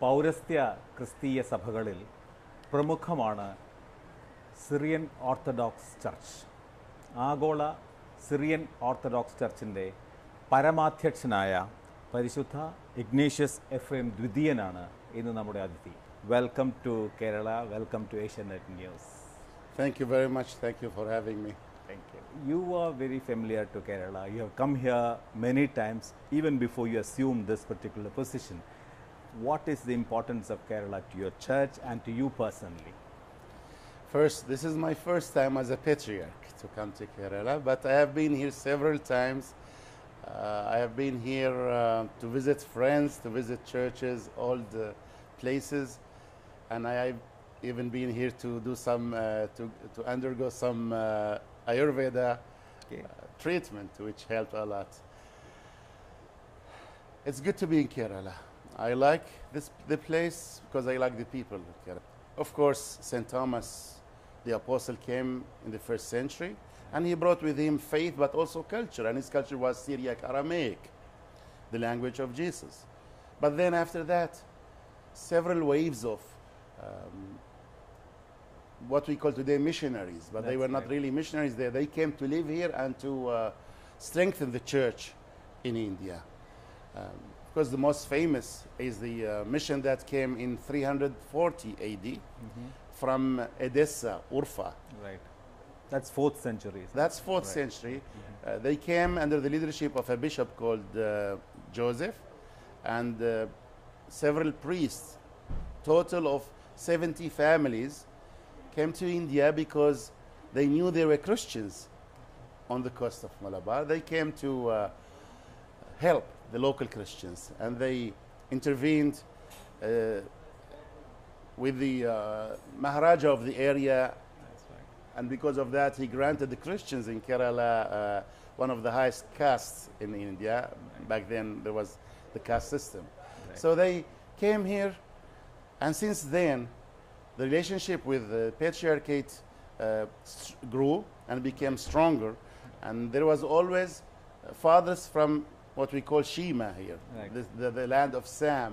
പൗരസ്ത്യ ക്രിസ്തീയ സഭകളിൽ പ്രമുഖമാണ് സിറിയൻ ഓർത്തഡോക്സ് ചർച്ച്. ആഗോള സിറിയൻ ഓർത്തഡോക്സ് ചർച്ചിൻ്റെ പരമാധ്യക്ഷനായ പരിശുദ്ധ ഇഗ്നേഷ്യസ് എഫ്രേം ദ്വിതീയനാണ് ഇന്ന് നമ്മുടെ അതിഥി. Welcome to Kerala, welcome to Asianet News. Thank you very much. Thank you for having me. Thank you. You are very familiar to Kerala. You have come here many times, even before you assumed this particular position. What is the importance of Kerala to your church and to you personally? First, this is my first time as a patriarch to come to Kerala, but I have been here several times. I have been here to visit friends, to visit churches, all the places, and I've even been here to do some, to undergo some Ayurveda treatment, which helped a lot. It's good to be in Kerala. I like the place because I like the people in Kerala. Of course, St. Thomas, the apostle, came in the 1st century, and he brought with him faith, but also culture, and his culture was Syriac Aramaic, the language of Jesus. But then after that, several waves of what we call today missionaries, but they were not really missionaries there. They came to live here and to strengthen the church in India. Because the most famous is the mission that came in 340 AD from Edessa, Urfa. Right. That's 4th century. That's 4th century. They came under the leadership of a bishop called Joseph, and several priests, total of 70 families, came to India because they knew there were Christians on the coast of Malabar. They came to help the local Christians, and they intervened with the Maharaja of the area. That's right. And because of that, he granted the Christians in Kerala one of the highest castes in India. Back then, there was the caste system. Right. So they came here, and since then, the relationship with the Patriarchate grew and became stronger. And there was always fathers from what we call Shema here, right. the land of Sam,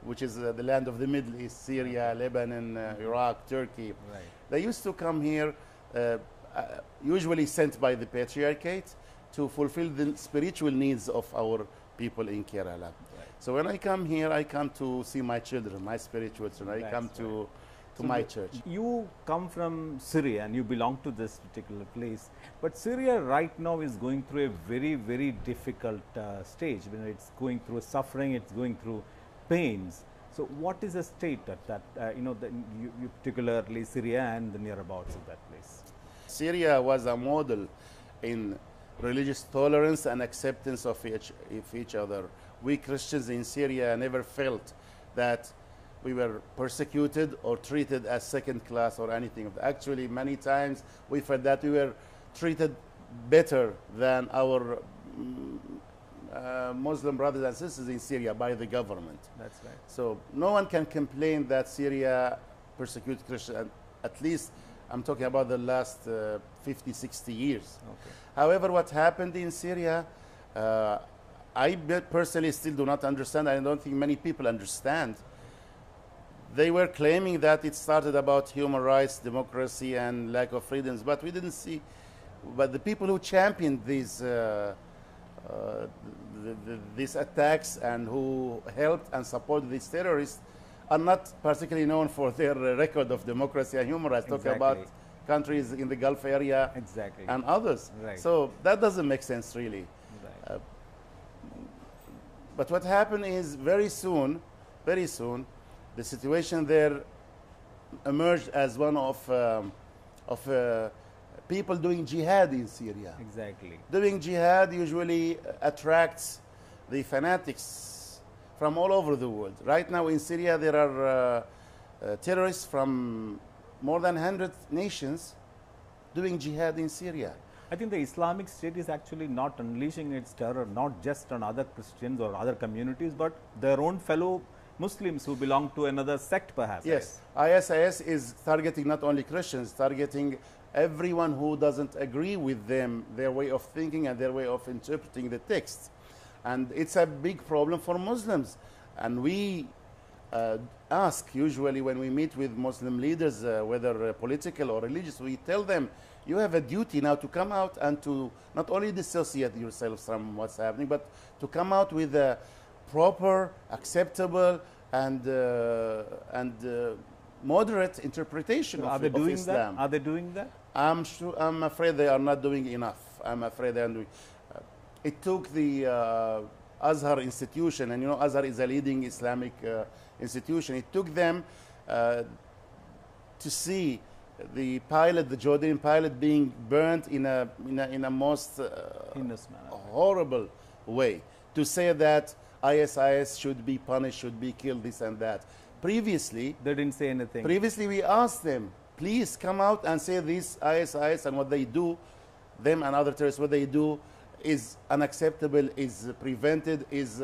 which is the land of the Middle East, Syria, Lebanon, Iraq, Turkey. Right. They used to come here, usually sent by the Patriarchate, to fulfill the spiritual needs of our people in Kerala. Right. So when I come here, I come to see my children, my spiritual children. I come to my church. You come from Syria and you belong to this particular place, but Syria right now is going through a very, very difficult stage. When it's going through suffering, it's going through pains. So what is the state at that, you particularly Syria and the nearabouts of that place? Syria was a model in religious tolerance and acceptance of each other. We Christians in Syria never felt that we were persecuted or treated as second class or anything. Actually, many times we felt that we were treated better than our Muslim brothers and sisters in Syria by the government. That's right. So no one can complain that Syria persecutes Christians, at least I'm talking about the last 50, 60 years. Okay. However, what happened in Syria, I personally still do not understand. I don't think many people understand. They were claiming that it started about human rights, democracy, and lack of freedoms, but we didn't see. But the people who championed these attacks and who helped and supported these terrorists are not particularly known for their record of democracy and human rights. Exactly. Talking about countries in the Gulf area and others. Right. So that doesn't make sense, really. Right. But what happened is very soon, the situation there emerged as one of people doing jihad in Syria. Exactly. Doing jihad usually attracts the fanatics from all over the world. Right now in Syria there are terrorists from more than 100 nations doing jihad in Syria. I think the Islamic State is actually not unleashing its terror not just on other Christians or other communities, but their own fellow Muslims who belong to another sect, perhaps. Yes, ISIS is targeting not only Christians, targeting everyone who doesn't agree with them, their way of thinking and their way of interpreting the text. And it's a big problem for Muslims. And we ask usually when we meet with Muslim leaders, whether political or religious, we tell them, you have a duty now to come out and to not only dissociate yourselves from what's happening, but to come out with a proper, acceptable, and moderate interpretation of Islam. Are they doing that? I'm afraid they are not doing enough. I'm afraid they are doing. It took the Azhar institution, and you know Azhar is a leading Islamic institution. It took them to see the pilot, the Jordanian pilot, being burnt in a most horrible way, to say that ISIS should be punished, should be killed, this and that. Previously, they didn't say anything. Previously, we asked them, please come out and say this ISIS and what they do, them and other terrorists, what they do is unacceptable, is prevented, is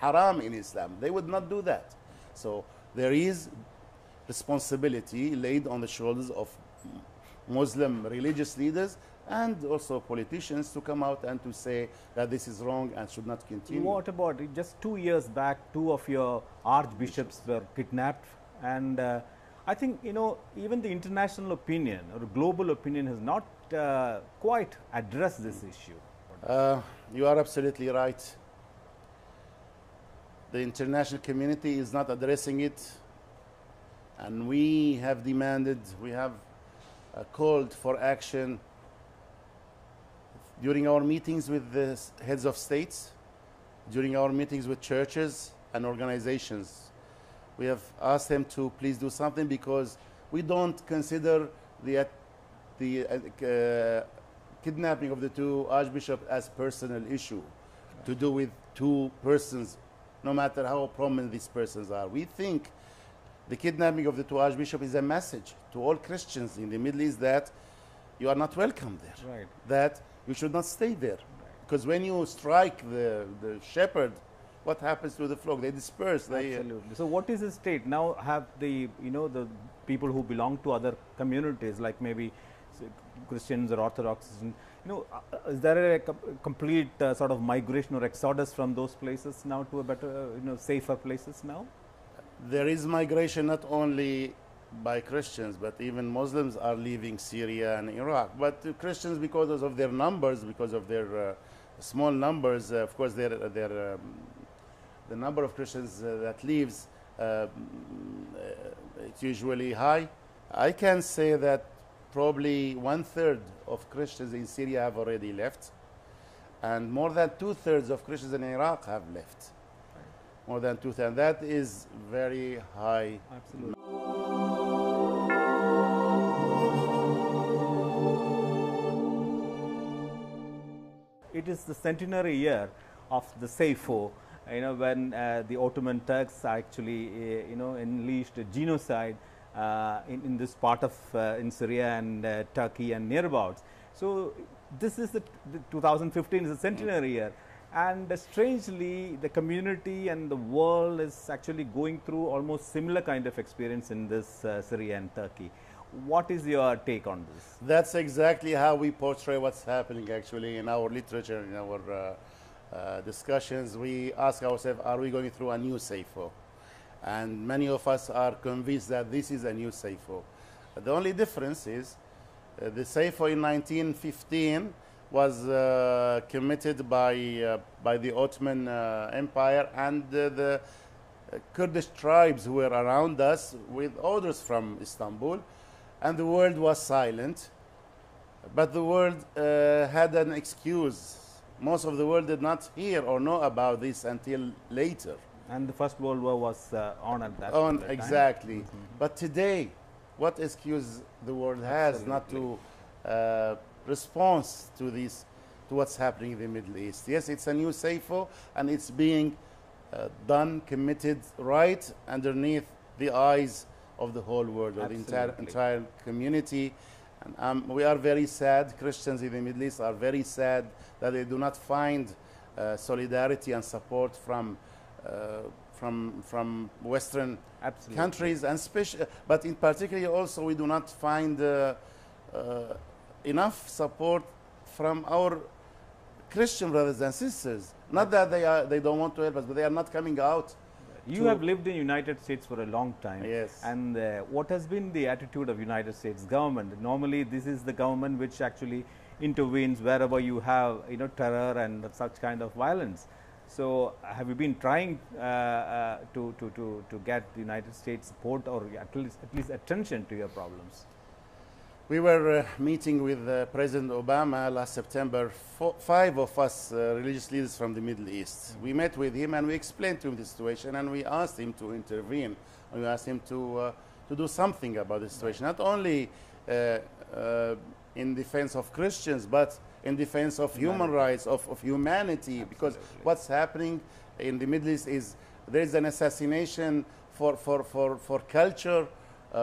haram in Islam. They would not do that. So there is responsibility laid on the shoulders of Muslim religious leaders and also politicians to come out and to say that this is wrong and should not continue. What about it? Just 2 years back, 2 of your archbishops were kidnapped, and I think, you know, even the international opinion or global opinion has not quite addressed this issue. You are absolutely right. The international community is not addressing it, and we have demanded, we have called for action during our meetings with the heads of states, during our meetings with churches and organizations. We have asked them to please do something, because we don't consider the kidnapping of the 2 archbishops as personal issue to do with 2 persons, no matter how prominent these persons are. We think the kidnapping of the 2 archbishops is a message to all Christians in the Middle East that you are not welcome there, right, that you should not stay there. Because when you strike the shepherd, what happens to the flock? They disperse. Absolutely. So what is the state? Now have the, you know, the people who belong to other communities, like maybe Christians or Orthodox, you know, is there a complete sort of migration or exodus from those places now to a better, you know, safer places now? There is migration not only by Christians, but even Muslims are leaving Syria and Iraq. But Christians, because of their numbers, because of their small numbers, of course, the number of Christians that leaves, it's usually high. I can say that probably 1/3 of Christians in Syria have already left, and more than 2/3 of Christians in Iraq have left. More than 2/3, and that is very high. Absolutely. It is the centenary year of the Sayfo, you know, when the Ottoman Turks actually, you know, unleashed a genocide in this part of in Syria and Turkey and nearabouts. So this is the 2015 is the centenary year, and strangely the community and the world is actually going through almost similar kind of experience in this Syria and Turkey. What is your take on this? That's exactly how we portray what's happening actually in our literature, in our discussions. We ask ourselves, are we going through a new Sayfo? And many of us are convinced that this is a new Sayfo. The only difference is the Sayfo in 1915 was committed by the Ottoman Empire and the Kurdish tribes who were around us with orders from Istanbul, and the world was silent. But the world had an excuse. Most of the world did not hear or know about this until later. And the First World War was on at that time. Exactly. Mm-hmm. But today, what excuse the world has not to respond to this, to what's happening in the Middle East? Yes, it's a new Sayfo, and it's being done, committed right underneath the eyes of the whole world, or the entire community. And we are very sad. Christians in the Middle East are very sad that they do not find solidarity and support from Western countries, and but in particular also we do not find enough support from our Christian brothers and sisters. Not that they don't want to help us, but they are not coming out You have lived in United States for a long time. Yes. And what has been the attitude of United States government? Normally, this is the government which actually intervenes wherever you have, terror and such kind of violence. So, have you been trying to get the United States support or at least attention to your problems? We were meeting with President Obama last September, 5 of us religious leaders from the Middle East. We met with him and we explained to him the situation, and we asked him to intervene. And we asked him to do something about the situation, not only in defense of Christians, but in defense of human rights, of humanity. Absolutely. Because what's happening in the Middle East is there is an assassination for culture,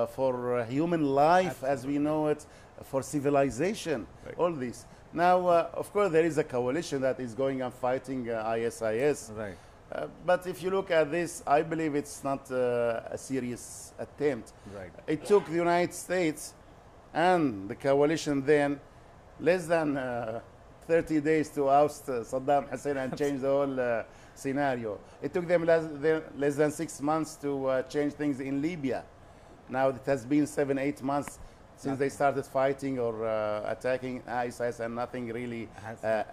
for human life. Absolutely. As we know it, for civilization, right. All this. Now, of course, there is a coalition that is going and fighting ISIS. Right. But if you look at this, I believe it's not a serious attempt. Right. It took the United States and the coalition then less than 30 days to oust Saddam Hussein and change the whole scenario. It took them less than 6 months to change things in Libya. Now it has been 7, 8 months since they started fighting or attacking ISIS, and nothing really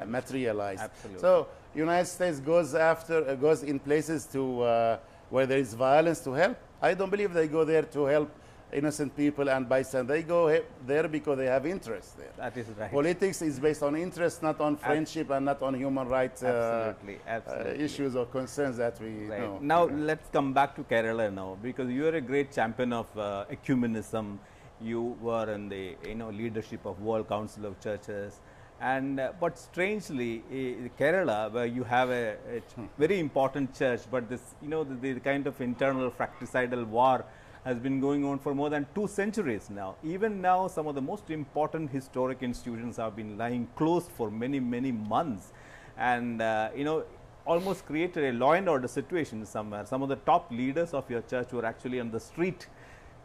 materialized. Absolutely. So United States goes in places to where there is violence to help. I don't believe they go there to help innocent people and bystander. They go there because they have interest there. That is right. Politics is based on interest, not on friendship and not on human rights issues or concerns that we know. Now, let's come back to Kerala now, because you are a great champion of ecumenism. You were in the leadership of World Council of Churches. And but strangely, Kerala, where you have a very important church, but this the kind of internal fratricidal war has been going on for more than 2 centuries now. Even now, some of the most important historic institutions have been lying closed for many, many months, and almost created a law and order situation somewhere. Some of the top leaders of your church were actually on the street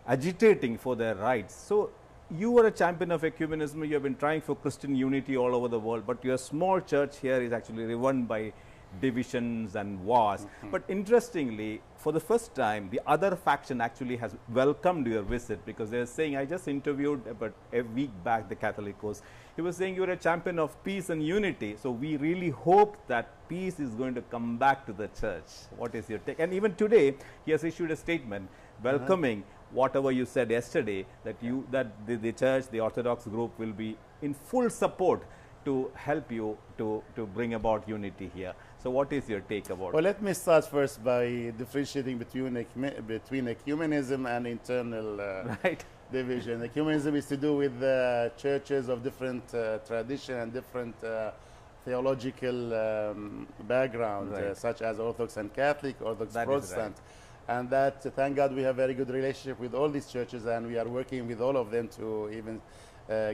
agitating for their rights. So, you were a champion of ecumenism. You have been trying for Christian unity all over the world, but your small church here is actually riven by divisions and wars. Mm-hmm. But interestingly, for the first time, the other faction actually has welcomed your visit, because they are saying, I just interviewed about a week back the Catholicos. He was saying you are a champion of peace and unity. So we really hope that peace is going to come back to the church. What is your take? And even today, he has issued a statement welcoming whatever you said yesterday, that the church, the Orthodox group, will be in full support to help you to bring about unity here. So what is your take about it? Well, let me start first by differentiating between ecumenism and internal division. Ecumenism is to do with churches of different tradition and different theological background, such as Orthodox and Catholic, Orthodox Protestant. And that, thank God, we have very good relationship with all these churches, and we are working with all of them to even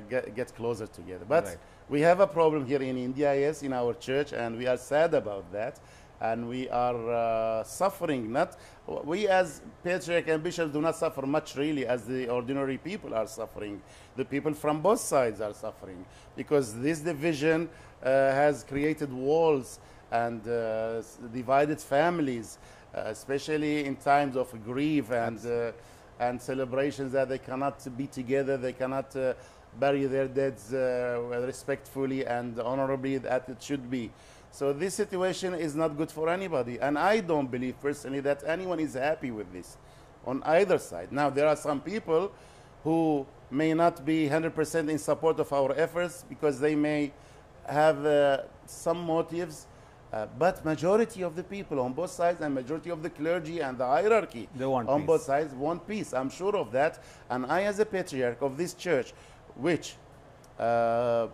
get closer together. But we have a problem here in India, yes, in our church, and we are sad about that. And we are suffering. We as patriarch and bishops do not suffer much, really, as the ordinary people are suffering. The people from both sides are suffering, because this division has created walls and divided families, especially in times of grief and celebrations, that they cannot be together, they cannot bury their dead respectfully and honorably that it should be. So this situation is not good for anybody, and I don't believe personally that anyone is happy with this on either side. Now, there are some people who may not be 100% in support of our efforts because they may have some motives, but majority of the people on both sides and majority of the clergy and the hierarchy on both sides want peace. I'm sure of that. And I, as a patriarch of this church, which goes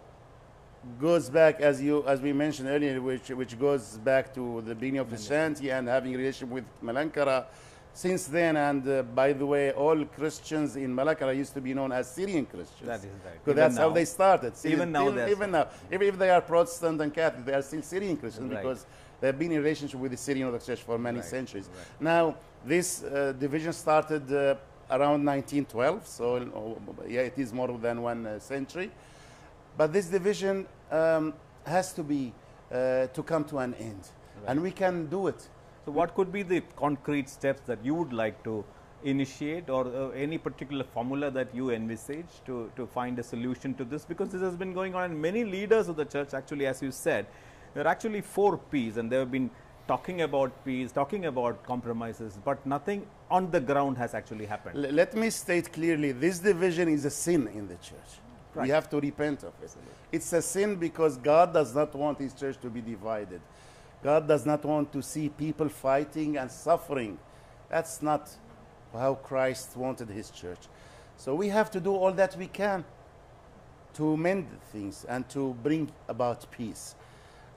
back, as we mentioned earlier, which goes back to the beginning of Christianity and having a relationship with Malankara since then. And by the way, all Christians in Malankara used to be known as Syrian Christians. That is right. Because that's how they started. Even now, if they are Protestant and Catholic, they are still Syrian Christians because they have been in relationship with the Syrian Orthodox Church for many centuries. Now, this division started around 1912, so yeah, it is more than 1 century. But this division has to be to come to an end, and we can do it So what could be the concrete steps that you would like to initiate, or any particular formula that you envisage to find a solution to this? Because this has been going on, and many leaders of the church, actually, as you said, they are actually for peace, and they have been talking about peace, talking about compromises, but nothing on the ground has actually happened. Let me state clearly, this division is a sin in the church. Right. We have to repent of it. Absolutely. It's a sin because God does not want his church to be divided. God does not want to see people fighting and suffering. That's not how Christ wanted his church. So we have to do all that we can to mend things and to bring about peace.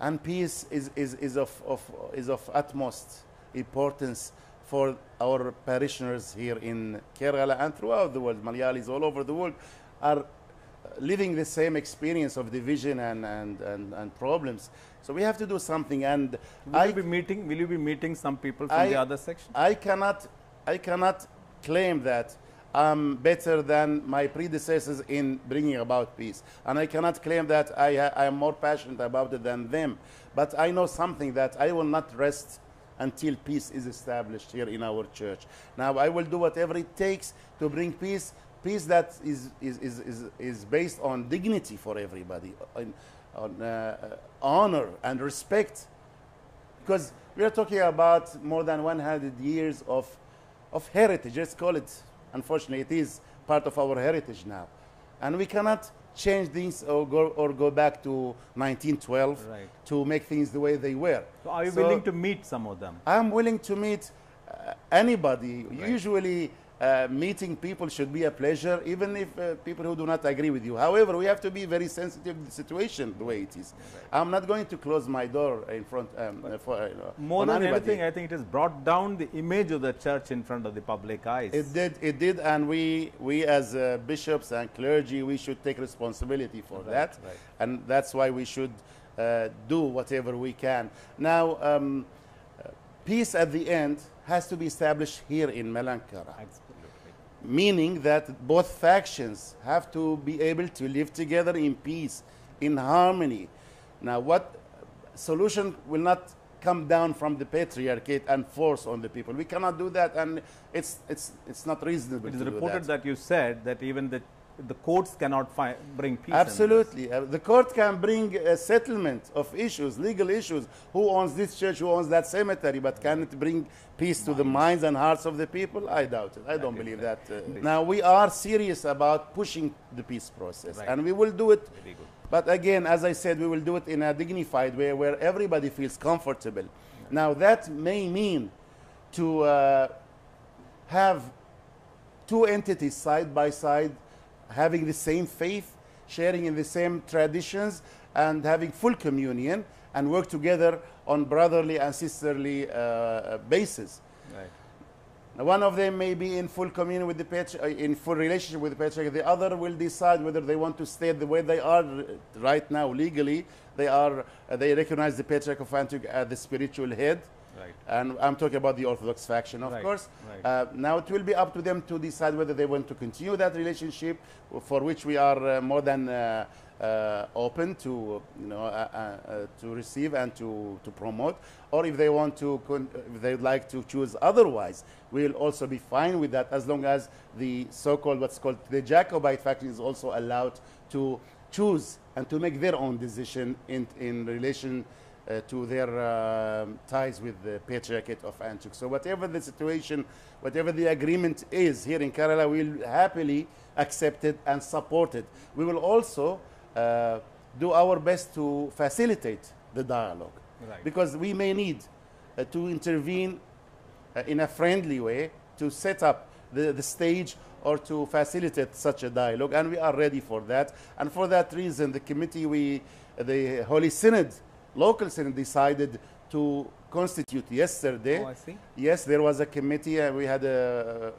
And peace is of utmost importance for our parishioners here in Kerala and throughout the world. Malayalis all over the world are living the same experience of division and problems. So we have to do something. And will you be meeting some people from the other section? I cannot claim that I'm better than my predecessors in bringing about peace. And I cannot claim that I am more passionate about it than them. But I know something, that I will not rest until peace is established here in our church. Now, I will do whatever it takes to bring peace, peace that is based on dignity for everybody, on honor and respect. Because we are talking about more than 100 years of heritage, let's call it. Unfortunately, it is part of our heritage now. And we cannot change things or go back to 1912 to make things the way they were. So are you willing to meet some of them? I'm willing to meet anybody. Right. Usually, meeting people should be a pleasure, even if people who do not agree with you. However, we have to be very sensitive to the situation the way it is. Right. I'm not going to close my door in front more than anything, I think it has brought down the image of the church in front of the public eyes. It did, and we as bishops and clergy, we should take responsibility for that, and that's why we should do whatever we can. Now, peace at the end has to be established here in Manarcad. Meaning that both factions have to be able to live together in peace, in harmony. Now, what solution will not come down from the patriarchate and force on the people? We cannot do that, and it's not reasonable. It is reported that you said that even the courts cannot bring peace. Absolutely. The court can bring a settlement of issues, legal issues. Who owns this church, who owns that cemetery, but can it bring peace to the minds and hearts of the people? I doubt it. I don't believe that. Now, we are serious about pushing the peace process, and we will do it. Very good. But again, as I said, we will do it in a dignified way where everybody feels comfortable. Now, that may mean to have two entities side by side, having the same faith, sharing in the same traditions, and having full communion, and work together on brotherly and sisterly basis. Right. Now, one of them may be in full communion with the in full relationship with the Patriarch. The other will decide whether they want to stay the way they are right now legally. They recognize the Patriarch of Antioch as the spiritual head. Right. And I'm talking about the Orthodox faction, of course. Right. Now it will be up to them to decide whether they want to continue that relationship, for which we are more than open to, to receive and to promote, or if they want to, if they'd like to choose otherwise, we'll also be fine with that, as long as the so-called, what's called the Jacobite faction, is also allowed to choose and to make their own decision in relation to their ties with the Patriarchate of Antioch. So whatever the situation, whatever the agreement is here in Kerala, we'll happily accept it and support it. We will also do our best to facilitate the dialogue, because we may need to intervene in a friendly way to set up the stage or to facilitate such a dialogue, and we are ready for that. And for that reason, the committee, the Holy Synod, local synod, decided to constitute yesterday. Oh, I see. Yes, there was a committee. We had a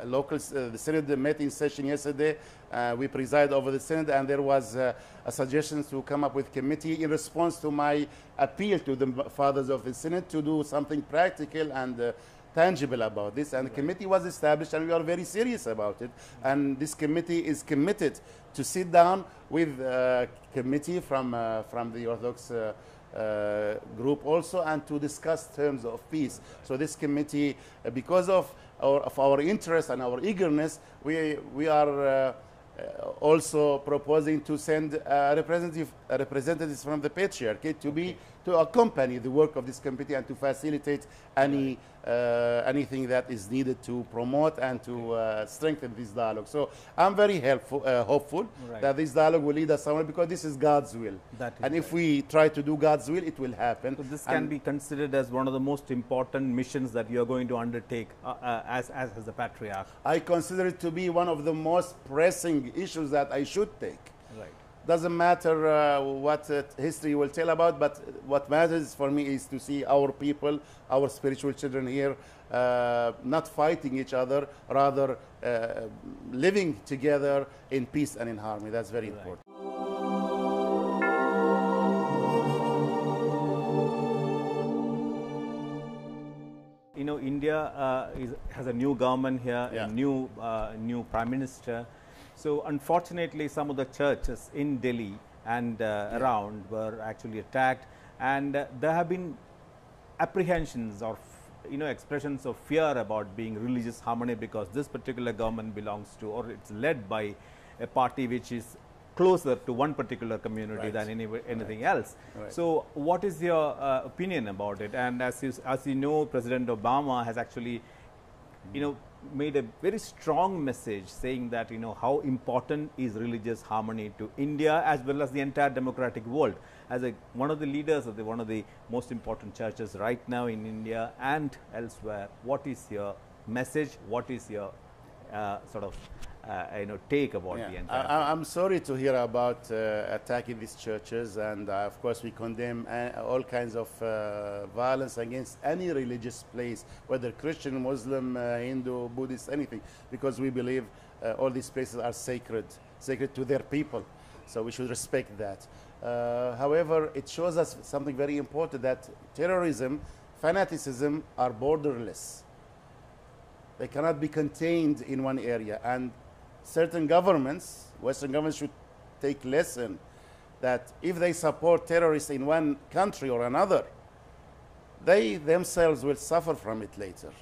local, the synod met in session yesterday. We preside over the synod, and there was a suggestion to come up with committee in response to my appeal to the fathers of the synod to do something practical and tangible about this. And the committee was established, and we are very serious about it. And this committee is committed to sit down with a committee from the Orthodox group also, and to discuss terms of peace. So this committee, because of our interest and our eagerness, we are also proposing to send representatives from the Patriarchate to accompany the work of this committee and to facilitate anything that is needed to promote and to strengthen this dialogue. So I'm very hopeful that this dialogue will lead us somewhere, because this is God's will. And if we try to do God's will, it will happen. So this can be considered as one of the most important missions that you are going to undertake as the Patriarch. I consider it to be one of the most pressing issues that I should take. Right. Doesn't matter what history will tell about, but what matters for me is to see our people, our spiritual children here, not fighting each other, rather living together in peace and in harmony. That's very important. You know, India has a new government here, a new prime minister. So unfortunately, some of the churches in Delhi and around were actually attacked, and there have been apprehensions or expressions of fear about being religious harmony, because this particular government belongs to, or it's led by, a party which is closer to one particular community than anything else. So what is your opinion about it? And as you know, President Obama has actually made a very strong message saying that how important is religious harmony to India as well as the entire democratic world. As one of the leaders of one of the most important churches right now in India and elsewhere, what is your message? What is your take about the entire thing? I'm sorry to hear about attacking these churches, and of course we condemn all kinds of violence against any religious place, whether Christian, Muslim, Hindu, Buddhist, anything, because we believe all these places are sacred to their people, so we should respect that. However, it shows us something very important, that terrorism, fanaticism are borderless. They cannot be contained in one area, and certain governments, Western governments, should take lesson that if they support terrorists in one country or another, they themselves will suffer from it later.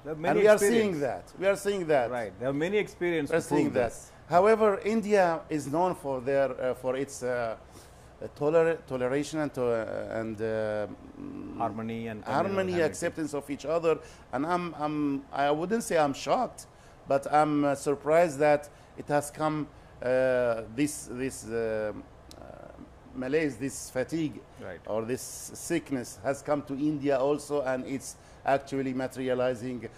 And we are seeing that. We are seeing that. Right. There are many experiences to prove this. However, India is known for for its toleration and harmony and acceptance of each other. And I wouldn't say I'm shocked, but I'm surprised that it has come this malaise, this fatigue, or this sickness has come to India also, and it's actually materializing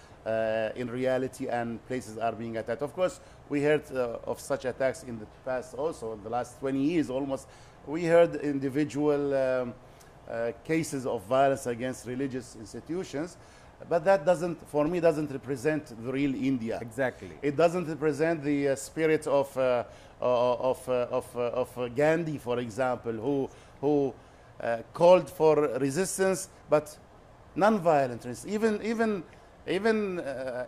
in reality, and places are being attacked. Of course, we heard of such attacks in the past also, in the last 20 years almost. We heard individual cases of violence against religious institutions, but that for me doesn't represent the real India. Exactly. It doesn't represent the spirit of Gandhi, for example, who called for resistance, but non-violent resistance. Even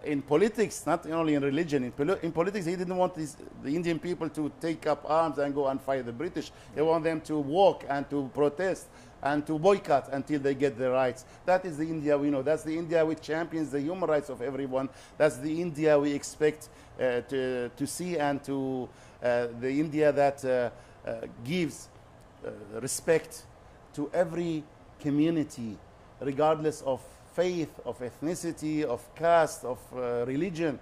in politics, not only in religion, in politics, he didn't want the Indian people to take up arms and go and fight the British. They want them to walk and to protest and to boycott until they get their rights. That is the India we know. That's the India which champions the human rights of everyone. That's the India we expect to see, and to the India that gives respect to every community, regardless of faith, of ethnicity, of caste, of religion.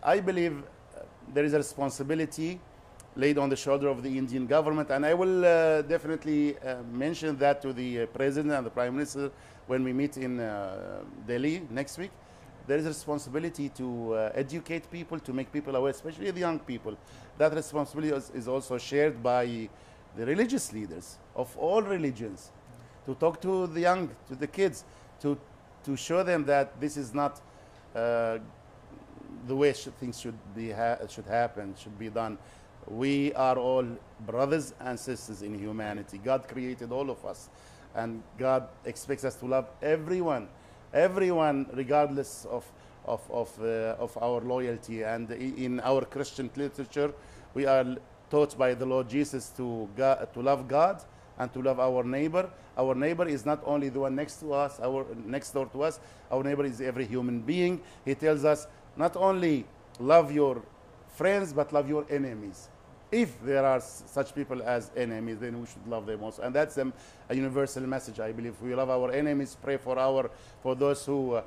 I believe there is a responsibility laid on the shoulder of the Indian government, and I will definitely mention that to the President and the Prime Minister when we meet in Delhi next week. There is a responsibility to educate people, to make people aware, especially the young people. That responsibility is also shared by the religious leaders of all religions, to talk to the young, to the kids, to show them that this is not the way things should happen, should be done. We are all brothers and sisters in humanity. God created all of us, and God expects us to love everyone, regardless of our loyalty. And in our Christian literature, We are taught by the Lord Jesus to love God and to love our neighbor. Our neighbor is not only the one next to us, next door to us. Our neighbor is every human being. He tells us not only love your friends, but love your enemies. If there are such people as enemies, then we should love them also. And that's a universal message, I believe. We love our enemies, pray for those who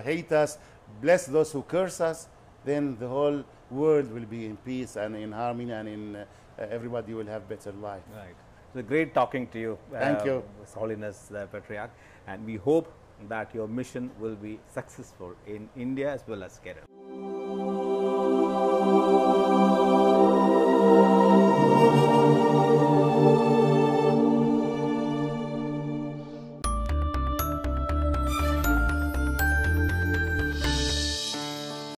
hate us, bless those who curse us, then the whole world will be in peace and in harmony, and everybody will have better life. Right. It's great talking to you. Thank you. His Holiness the Patriarch, and we hope that your mission will be successful in India as well as Kerala.